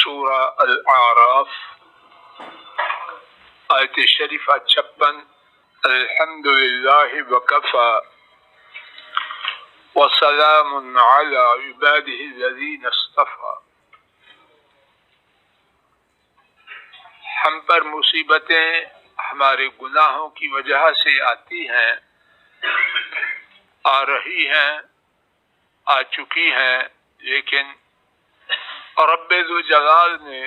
سورہ الاعراف آیت شریفہ 56 الحمدللہ وکفی وسلام علی عبادہ الذین اصطفی۔ ہم پر مصیبتیں ہمارے گناہوں کی وجہ سے آتی ہیں، آ رہی ہیں، آ چکی ہیں، لیکن رب ذوالجلال نے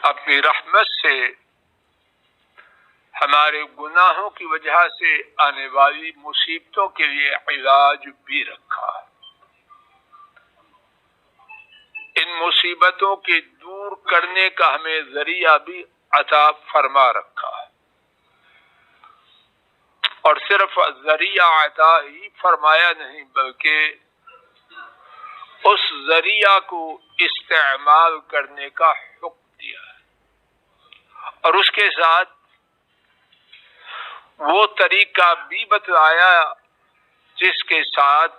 اپنی رحمت سے ہمارے گناہوں کی وجہ سے آنے والی مصیبتوں کے لیے علاج بھی رکھا۔ ان مصیبتوں کے دور کرنے کا ہمیں ذریعہ بھی عطا فرما رکھا، اور صرف ذریعہ عطا ہی فرمایا نہیں بلکہ اس ذریعہ کو استعمال کرنے کا حکم دیا ہے، اور اس کے ساتھ وہ طریقہ بھی بتلایا جس کے ساتھ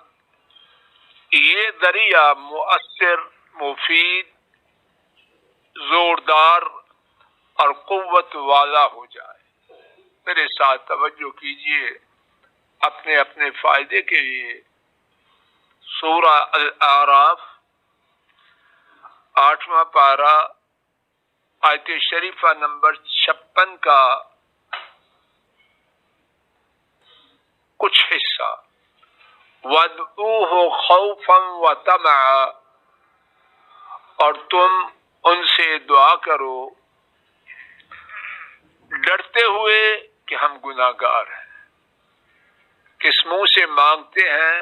یہ ذریعہ مؤثر، مفید، زوردار اور قوت والا ہو جائے۔ میرے ساتھ توجہ کیجئے اپنے اپنے فائدے کے لیے۔ سورہ الاعراف 8واں پارہ آیت شریفہ نمبر 56 کا کچھ حصہ، وَادْعُوهُ خَوْفًا وَطَمَعًا، اور تم ان سے دعا کرو ڈرتے ہوئے کہ ہم گناہگار ہیں۔ کس منہ سے مانگتے ہیں؟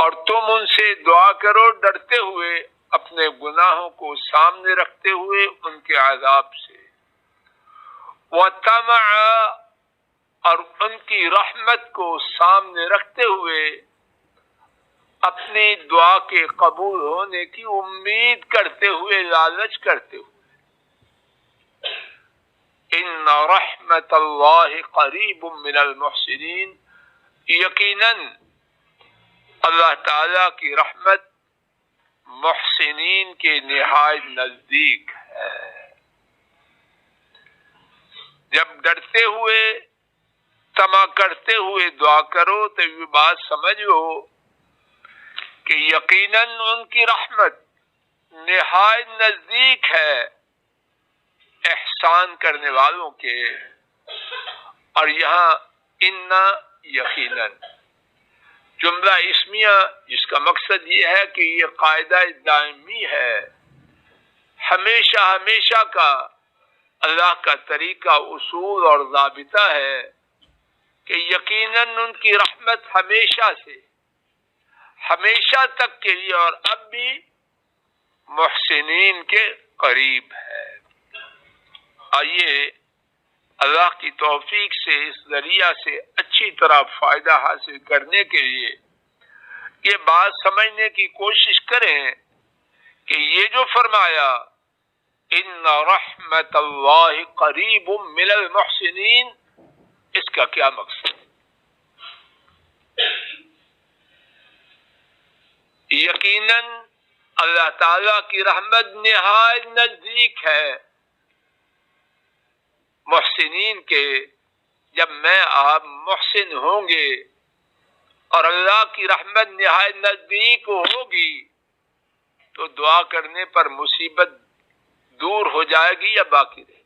اور تم ان سے دعا کرو ڈرتے ہوئے، اپنے گناہوں کو سامنے رکھتے ہوئے ان کے عذاب سے، وَطَمَعًا، اور ان کی رحمت کو سامنے رکھتے ہوئے اپنی دعا کے قبول ہونے کی امید کرتے ہوئے، لالچ کرتے ہوئے۔ ان رحمت اللہ قریب من المحسنین، یقیناً اللہ تعالی کی رحمت محسنین کے نہایت نزدیک ہے۔ جب ڈرتے ہوئے، طمع کرتے ہوئے دعا کرو تو یہ بات سمجھ لو کہ یقیناً ان کی رحمت نہایت نزدیک ہے احسان کرنے والوں کے۔ اور یہاں ان یقیناً جملہ اسمیہ، جس کا مقصد یہ ہے کہ یہ قاعدہ دائمی ہے، ہمیشہ ہمیشہ کا اللہ کا طریقہ، اصول اور ضابطہ ہے کہ یقیناً ان کی رحمت ہمیشہ سے ہمیشہ تک کے لیے اور اب بھی محسنین کے قریب ہے۔ آئیے اللہ کی توفیق سے اس ذریعہ سے اچھی طرح فائدہ حاصل کرنے کے لیے یہ بات سمجھنے کی کوشش کریں کہ یہ جو فرمایا ان رحمت اللہ قریب من المحسنین، اس کا کیا مقصد؟ یقیناً اللہ تعالی کی رحمت نہایت نزدیک ہے محسنین کے۔ جب میں آپ محسن ہوں گے اور اللہ کی رحمت نہایت نزدیک ہوگی تو دعا کرنے پر مصیبت دور ہو جائے گی یا باقی رہے گی؟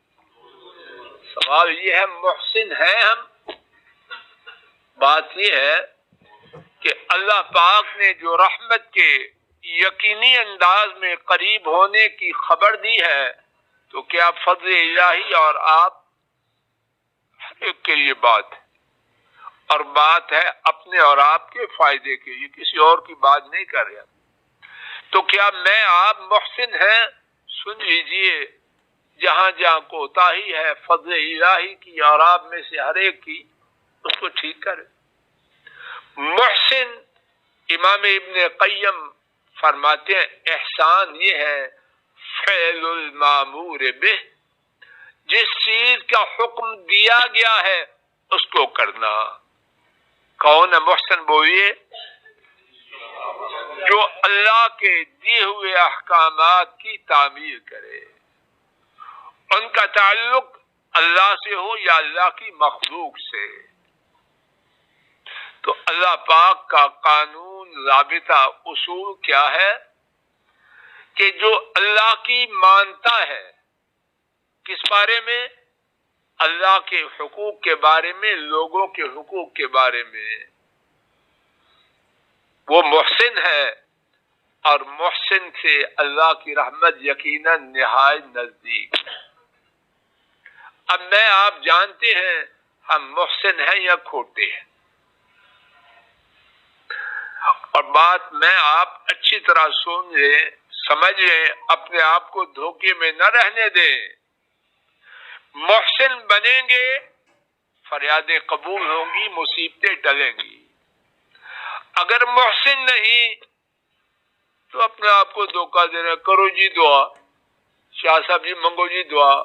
سوال یہ ہے، محسن ہیں ہم؟ بات یہ ہے کہ اللہ پاک نے جو رحمت کے یقینی انداز میں قریب ہونے کی خبر دی ہے، تو کیا فضل الہی اور آپ ایک کے لیے بات ہے، اور بات ہے اپنے اور آپ کے فائدے کے لیے، کسی اور کی بات نہیں کر رہا۔ تو کیا میں آپ محسن ہیں؟ سن لیجئے، جہاں جہاں کوتاہی ہے فضل الہی کی اور آپ میں سے ہر ایک کی، اس کو ٹھیک کرے۔ محسن، امام ابن قیم فرماتے ہیں احسان یہ ہے فعل المامور بہ، جس چیز کا حکم دیا گیا ہے اس کو کرنا۔ کون ہے محسن؟ بولیے، جو اللہ کے دیے ہوئے احکامات کی تعمیل کرے، ان کا تعلق اللہ سے ہو یا اللہ کی مخلوق سے۔ تو اللہ پاک کا قانون، ضابطہ، اصول کیا ہے کہ جو اللہ کی مانتا ہے، کس بارے میں؟ اللہ کے حقوق کے بارے میں، لوگوں کے حقوق کے بارے میں، وہ محسن ہے، اور محسن سے اللہ کی رحمت یقیناً نہایت نزدیک۔ اب میں آپ جانتے ہیں ہم محسن ہیں یا کھوٹے ہیں، اور بات میں آپ اچھی طرح سن لیں، سمجھ لیں، اپنے آپ کو دھوکے میں نہ رہنے دیں۔ محسن بنیں گے، فریادیں قبول ہوں گی، مصیبتیں ٹلیں گی۔ اگر محسن نہیں تو اپنے آپ کو دھوکہ دے رہے، کرو جی دعا، شاہ صاحب جی منگو جی دعا،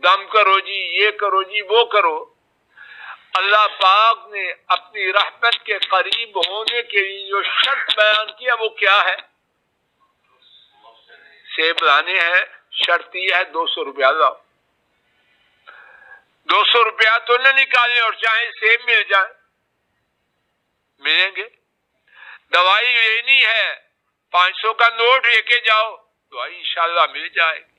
دم کرو جی، یہ کرو جی، وہ کرو۔ اللہ پاک نے اپنی رحمت کے قریب ہونے کے لیے جو شرط بیان کیا وہ کیا ہے؟ سیب لانے ہیں، شرط یہ ہے 200 روپیہ لاؤ۔ 200 روپیہ تو نہ نکالیں اور چاہیں سیب مل جائیں، ملیں گے۔ دوائی لینی ہے، 500 کا نوٹ لے کے جاؤ، دوائی انشاءاللہ مل جائے گی۔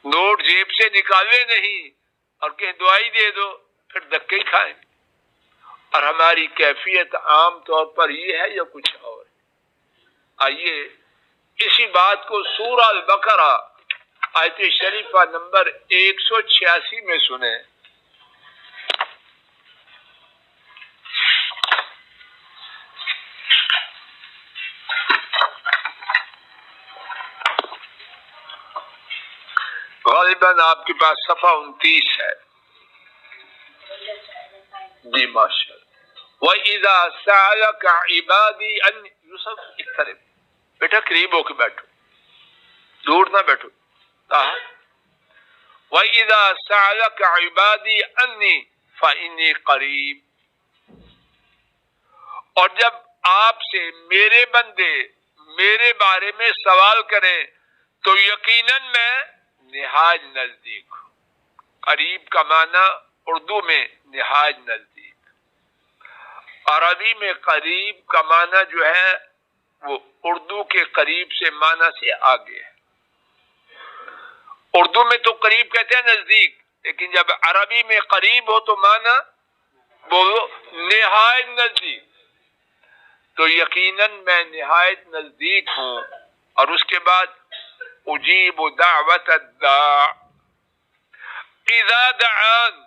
نوٹ جیب سے نکالے نہیں اور کہ دوائی دے دو، پھر دھکے کھائیں گے۔ اور ہماری کیفیت عام طور پر یہ ہے یا کچھ اور؟ آئیے اسی بات کو سورہ البقرہ آیت شریفہ نمبر 186 میں سنیں۔ غالباً آپ کے پاس صفحہ 29 ہے۔ جی ماشاء اللہ۔ وَإِذَا سَأَلَكَ عِبَادِي أَنِّي یوسف اقترب، بیٹا قریب ہو کے بیٹھو، دور نہ بیٹھو۔ وَإِذَا سَأَلَكَ عِبَادِي أَنِّي فَإِنِّي قَرِيب، اور جب آپ سے میرے بندے میرے بارے میں سوال کریں تو یقیناً میں نہایت نزدیک ہوں۔ قریب کا معنی اردو میں نہایت نزدیک، عربی میں قریب کا معنی جو ہے وہ اردو کے قریب سے معنی سے آگے ہے۔ اردو میں تو قریب کہتے ہیں نزدیک، لیکن جب عربی میں قریب ہو تو معنی بولو نہایت نزدیک۔ تو یقیناً میں نہایت نزدیک ہوں۔ اور اس کے بعد اجیب دعوت الداع اذا دعان،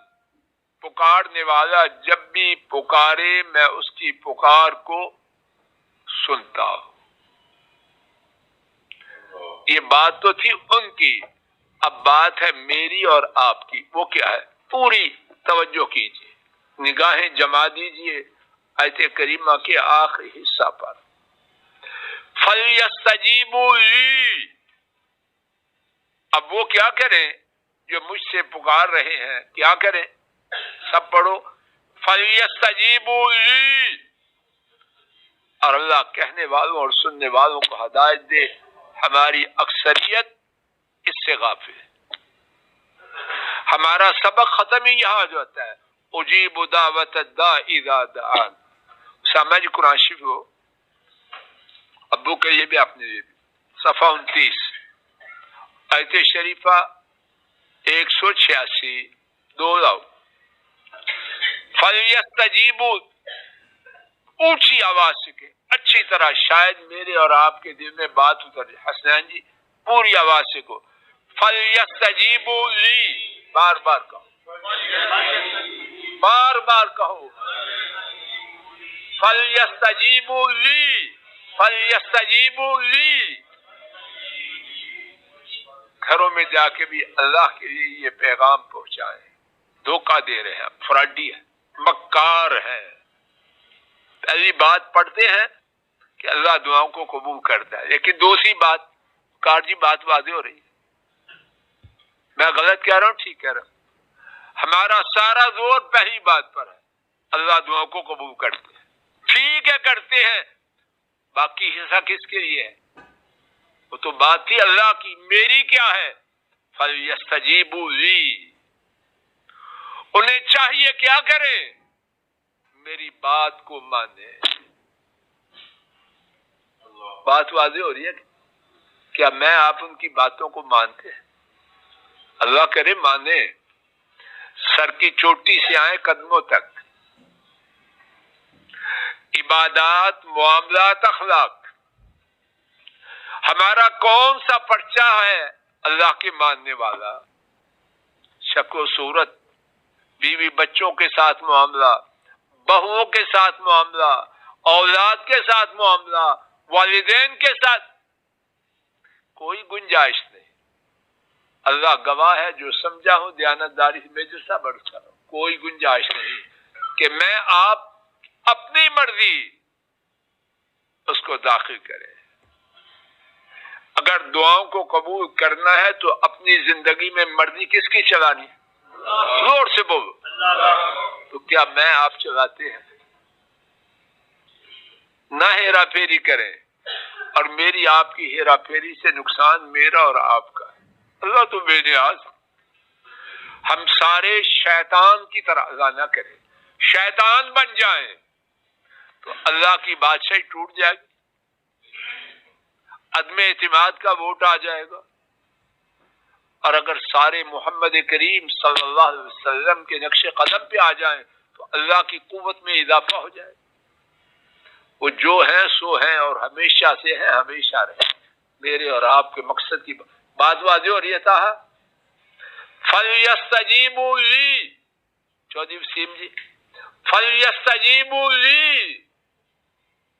پکارنے والا جب بھی پکارے میں اس کی پکار کو سنتا ہوں۔ یہ بات تو تھی ان کی، اب بات ہے میری اور آپ کی۔ وہ کیا ہے؟ پوری توجہ کیجیے، نگاہیں جما دیجیے آیت کریمہ کے آخری حصہ پر۔ فَلْيَسْتَجِيبُوا لِي، اب وہ کیا کریں جو مجھ سے پکار رہے ہیں؟ کیا کریں؟ سب پڑھو، فَلْيَسْتَجِيبُوا لِي۔ اور اللہ کہنے والوں اور سننے والوں کو ہدایت دے، ہماری اکثریت اس سے غافل ہے۔ ہمارا سبق ختم ہی یہاں جو ہوتا ہے، اجیب دعوت الداع اذا دعان۔ سمجھ قرآن شریف ہو، ابو کے لیے بھی اپنے لیے بھی، صفحہ 29 آیت شریفہ 186 دو لاؤ۔ فَلْيَسْتَجِيبُوا، اونچی آواز سے کہ اچھی طرح شاید میرے اور آپ کے دل میں بات اتر جائے۔ حسنین جی پوری آواز سے کہو، فَلْيَسْتَجِيبُوا لِي، بار بار کہو، بار بار کہو، فَلْيَسْتَجِيبُوا لِي، فَلْيَسْتَجِيبُوا لِي۔ گھروں میں جا کے بھی اللہ کے لیے یہ پیغام پہنچائیں۔ دھوکہ دے رہے ہیں، فراڈی ہے، مکار ہے۔ پہلی بات پڑھتے ہیں کہ اللہ دعاؤں کو قبول کرتا ہے، لیکن دوسری بات کار جی بات واضح ہو رہی ہے، میں غلط کہہ رہا ہوں ٹھیک کہہ رہا ہوں؟ ہمارا سارا زور پہلی بات پر ہے، اللہ دعاؤں کو قبول کرتے ہیں، ٹھیک ہے کرتے ہیں، باقی حصہ کس کے لیے ہے؟ وہ تو بات تھی اللہ کی، میری کیا ہے؟ فَلْيَسْتَجِيبُوا لِي، انہیں چاہیے کیا کریں؟ میری بات کو مانے۔ بات واضح ہو رہی ہے؟ کیا میں آپ ان کی باتوں کو مانتے ہیں؟ اللہ کرے مانے، سر کی چوٹی سے آئے قدموں تک، عبادات، معاملات، اخلاق، ہمارا کون سا پرچہ ہے اللہ کے ماننے والا؟ شکل و صورت، بیوی بچوں کے ساتھ معاملہ، بہوؤں کے ساتھ معاملہ، اولاد کے ساتھ معاملہ، والدین کے ساتھ، کوئی گنجائش نہیں۔ اللہ گواہ ہے، جو سمجھا ہوں دیانتداری سے میں جیسا بڑھتا ہوں، کوئی گنجائش نہیں کہ میں آپ اپنی مرضی اس کو داخل کریں۔ اگر دعاؤں کو قبول کرنا ہے تو اپنی زندگی میں مرضی کس کی چلانی؟ زور سے بولو۔ تو کیا میں آپ چلاتے ہیں؟ نہ ہیرا پھیری کریں، اور میری آپ کی ہیرا پھیری سے نقصان میرا اور آپ کا ہے۔ اللہ تو بے نیاز، ہم سارے شیطان کی طرح ادا نہ کریں، شیطان بن جائیں تو اللہ کی بادشاہی ٹوٹ جائے گی، عدم اعتماد کا ووٹ آ جائے گا۔ اور اگر سارے محمد کریم صلی اللہ علیہ وسلم کے نقش قدم پہ آ جائیں تو اللہ کی قوت میں اضافہ ہو جائے گا۔ وہ جو ہیں سو ہیں اور ہمیشہ سے ہیں، ہمیشہ رہیں۔ میرے اور آپ کے مقصد کی بات واضح ہو رہی ہے صاحب؟ فَلْيَسْتَجِيبُوا لِي، چودھری وسیم جی، فَلْيَسْتَجِيبُوا لِي،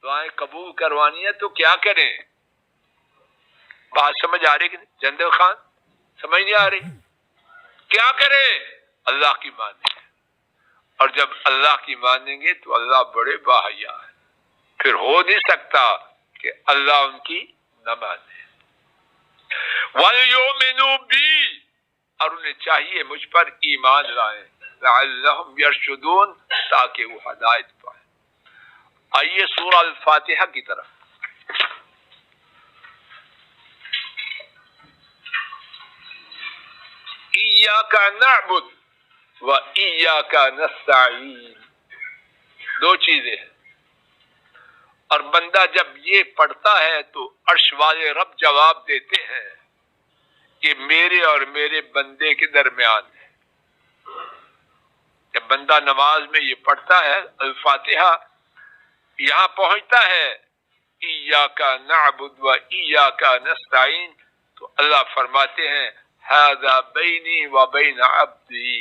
دعائیں قبول کروانی ہے تو کیا کریں؟ بات سمجھ آ رہی کہ نہیں؟ جندل خان سمجھ نہیں آ رہی؟ کیا کریں؟ اللہ کی مانیں، اور جب اللہ کی مانیں گے تو اللہ بڑے باحیا ہے، پھر ہو نہیں سکتا کہ اللہ ان کی نہ مانے۔ وَلْيُؤْمِنُوا بِي، اور انہیں چاہیے مجھ پر ایمان لائیں، لَعَلَّهُمْ يَرْشُدُونَ، تاکہ وہ ہدایت پائیں۔ آئیے سورہ الفاتحہ کی طرف۔ ایاک نعبد و ایاک نستعین، دو چیزیں ہیں، اور بندہ جب یہ پڑھتا ہے تو عرش والے رب جواب دیتے ہیں کہ میرے اور میرے بندے کے درمیان ہے۔ جب بندہ نماز میں یہ پڑھتا ہے الفاتحہ، یہاں پہنچتا ہے ایاک نعبد و ایاک نستعین، تو اللہ فرماتے ہیں ھذا بینی و بین عبدی،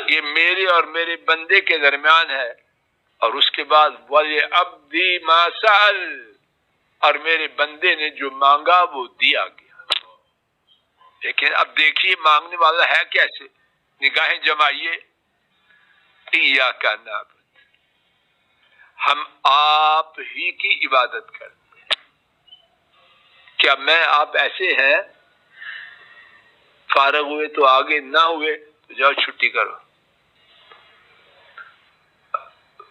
یہ میرے اور میرے بندے کے درمیان ہے، اور اس کے بعد وَلِعَبْدِي مَا سَأَلَ، اور میرے بندے نے جو مانگا وہ دیا گیا۔ لیکن اب دیکھیے مانگنے والا ہے کیسے، نگاہیں جمائیے، ایاک نعبد، ہم آپ ہی کی عبادت کرتے ہیں۔ کیا میں آپ ایسے ہیں فارغ ہوئے تو آگے، نہ ہوئے تو جاؤ چھٹی کرو،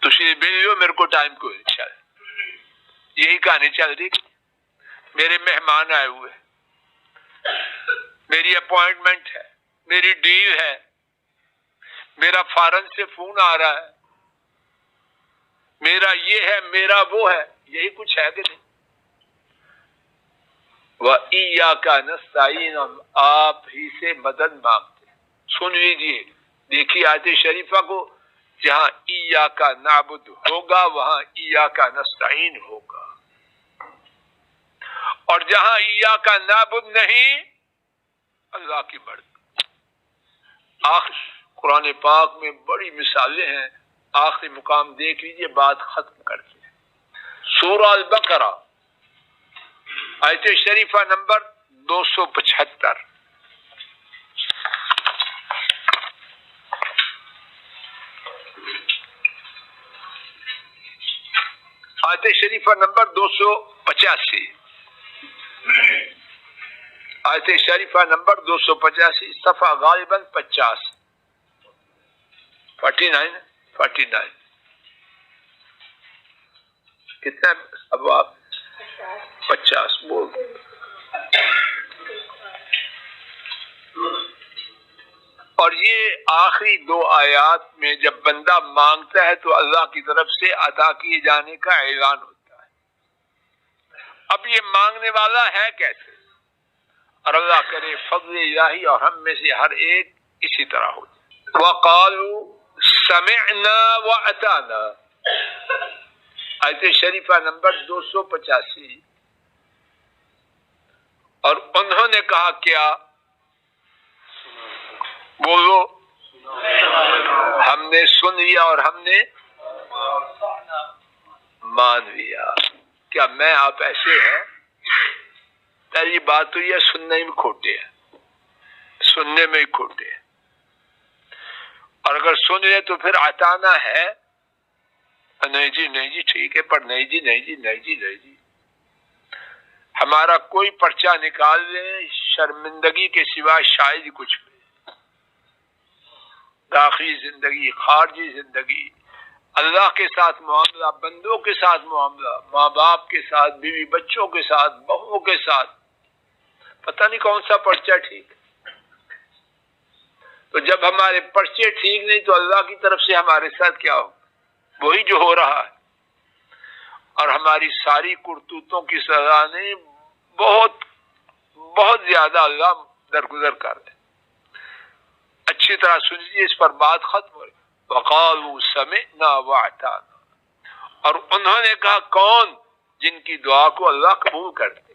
تشریف بھیج لو، میرے کو ٹائم کو چل، یہی کہانی چل رہی۔ میرے مہمان آئے ہوئے، میری اپوائنٹمنٹ ہے، میری ڈیل ہے، میرا فارن سے فون آ رہا ہے، میرا یہ ہے، میرا وہ ہے، یہی کچھ ہے کہ نہیں؟ وَإِيَّاكَ نَسْتَعِينُ، ہم آپ ہی سے مدد مانگتے ہیں۔ سن لیجیے، دیکھیے آیت شریفہ کو، جہاں ایاک نعبد ہوگا وہاں ایاک نستعین ہوگا، اور جہاں ایاک نعبد نہیں، اللہ کی مرضی۔ آخر قرآن پاک میں بڑی مثالیں ہیں، آخری مقام دیکھ لیجیے، بات ختم کرتے ہیں۔ سورہ البقرہ آیت شریفہ نمبر 275، آیت شریفہ نمبر 285، آیت شریفہ نمبر 285، صفحہ غالباً 50، 49۔ کتنا اب آپ 50 بول. اور یہ آخری 2 آیات میں جب بندہ مانگتا ہے تو اللہ کی طرف سے عطا کیے جانے کا اعلان ہوتا ہے. اب یہ مانگنے والا ہے کیسے؟ اور اللہ کرے فضل الہی اور ہم میں سے ہر ایک اسی طرح ہو. وَقَالُوا سَمِعْنَا وَأَطَعْنَا، آیت شریفہ نمبر 285. اور انہوں نے کہا کیا؟ بولو. ہم نے سن لیا اور ہم نے مان لیا. کیا میں آپ ایسے ہیں؟ پہلی بات تو یہ سننے میں کھوٹے ہیں، سننے میں ہی کھوٹے ہیں. اور اگر سن لے تو پھر عطانا ہے، نہیں جی نہیں جی ٹھیک ہے، پر نہیں جی نہیں جی نہیں جی نہیں جی. ہمارا کوئی پرچہ نکال لیں شرمندگی کے سوا شاید کچھ بھی. داخلی زندگی، خارجی زندگی، اللہ کے ساتھ معاملہ، بندوں کے ساتھ معاملہ، ماں باپ کے ساتھ، بیوی بچوں کے ساتھ، بہووں کے ساتھ، پتہ نہیں کون سا پرچہ ٹھیک. تو جب ہمارے پرچے ٹھیک نہیں تو اللہ کی طرف سے ہمارے ساتھ کیا ہو؟ وہی جو ہو رہا ہے. اور ہماری ساری کرتوتوں کی سزا نے بہت بہت زیادہ اللہ درگزر کر دے. اچھی طرح سنیے، اس پر بات ختم ہو رہی. وَقَالُوا سَمِعْنَا وَأَطَعْنَا، اور انہوں نے کہا کون؟ جن کی دعا کو اللہ قبول کرتے،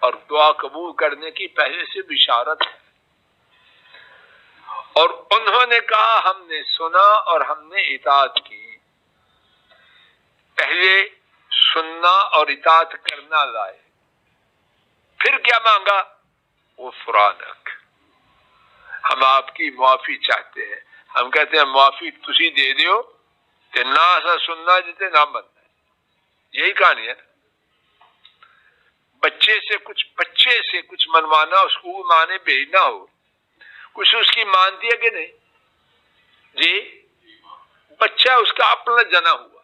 اور دعا قبول کرنے کی پہلے سے بشارت ہے. اور انہوں نے کہا ہم نے سنا اور ہم نے اطاعت کی. پہلے سننا اور اطاعت کرنا لائے، پھر کیا مانگا؟ غفرانک، ہم آپ کی معافی چاہتے ہیں. ہم کہتے ہیں معافی تسی دے دیو کہ نہ ایسا سننا جتے نہ بننا. یہی کہانی ہے. بچے سے کچھ منوانا، اسکول مانے بھیجنا ہو، کچھ اس کی مانتی ہے کہ نہیں؟ جی، بچہ اس کا اپنا جنا ہوا،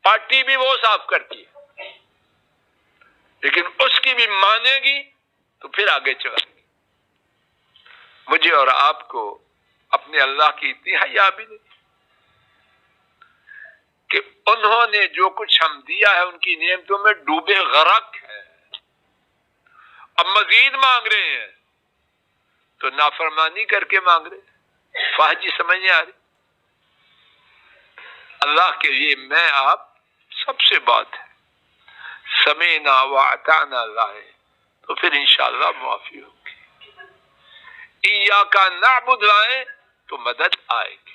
پارٹی بھی وہ صاف کرتی ہے، لیکن اس کی بھی مانے گی تو پھر آگے چلائے گی. مجھے اور آپ کو اپنے اللہ کی اتنی حیا بھی نہیں کہ انہوں نے جو کچھ ہم دیا ہے ان کی نعمتوں میں ڈوبے غرق ہے. اب مزید مانگ رہے ہیں تو نافرمانی کر کے مانگ رہے ہیں. فاجی سمجھ نہیں آ رہی. اللہ کے لیے میں آپ سب سے بات ہے، سمینا واطعنا لائے تو پھر انشاءاللہ معافی ہوگی. ایاک نعبد لائیں تو مدد آئے گی.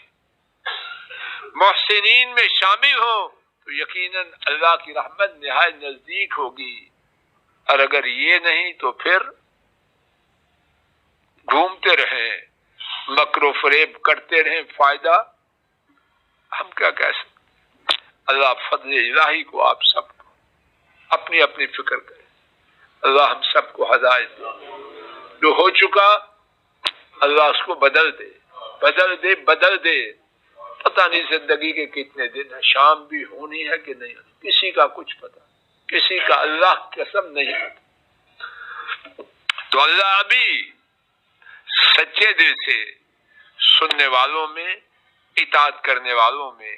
محسنین میں شامل ہوں تو یقیناً اللہ کی رحمت نہایت نزدیک ہوگی. اور اگر یہ نہیں تو پھر گھومتے رہیں، مکر و فریب کرتے رہیں، فائدہ ہم کیا کہہ سکتے. اللہ فضل الہی کو آپ سب کو اپنی اپنی فکر کریں. اللہ ہم سب کو ہدایت دے. جو ہو چکا اللہ اس کو بدل دے بدل دے بدل دے. پتہ نہیں زندگی کے کتنے دن ہیں، شام بھی ہونی ہے کہ نہیں ہونی، کسی کا کچھ پتہ، کسی کا اللہ قسم نہیں پتہ. تو اللہ ابھی سچے دل سے سننے والوں میں، اطاعت کرنے والوں میں،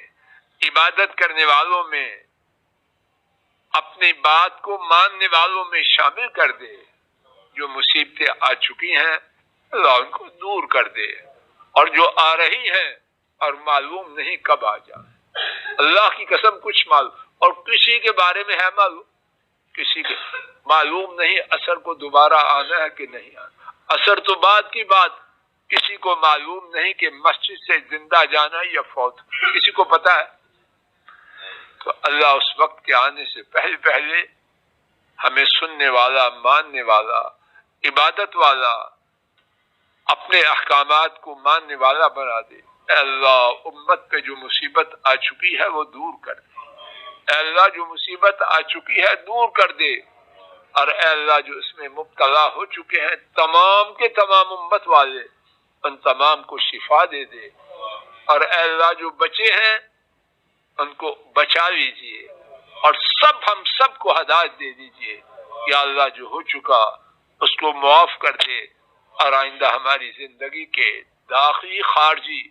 عبادت کرنے والوں میں، اپنی بات کو ماننے والوں میں شامل کر دے. جو مصیبتیں آ چکی ہیں اللہ ان کو دور کر دے، اور جو آ رہی ہیں اور معلوم نہیں کب آ جائے. اللہ کی قسم کچھ معلوم، اور کسی کے بارے میں ہے معلوم، کسی کے معلوم نہیں اثر کو دوبارہ آنا ہے کہ نہیں آنا. اثر تو بعد کی بات، کسی کو معلوم نہیں کہ مسجد سے زندہ جانا یا فوت، کسی کو پتا ہے؟ تو اللہ اس وقت کے آنے سے پہلے پہلے ہمیں سننے والا، ماننے والا، عبادت والا، اپنے احکامات کو ماننے والا بنا دے. اے اللہ امت پہ جو مصیبت آ چکی ہے وہ دور کر دے. اے اللہ جو مصیبت آ چکی ہے دور کر دے. اور اے اللہ جو اس میں مبتلا ہو چکے ہیں تمام کے تمام امت والے، ان تمام کو شفا دے دے. اور اے اللہ جو بچے ہیں ان کو بچا لیجیے اور ہم سب کو ہدایت دے دیجیے. یا اللہ جو ہو چکا اس کو معاف کر دے اور آئندہ ہماری زندگی کے داخلی خارجی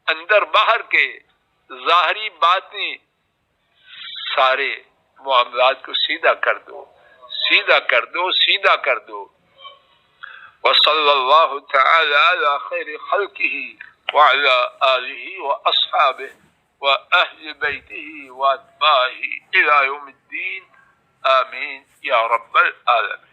اندر باہر کے ظاہری باطنی سارے معاملات کو سیدھا کر دو، سیدھا کر دو، سیدھا کر دو. وصلی اللہ تعالی علی خیر خلقہ وعلی آلہ واصحابہ واہل بیتہ واتباعہ الی یوم الدین. آمین یا رب العالمین.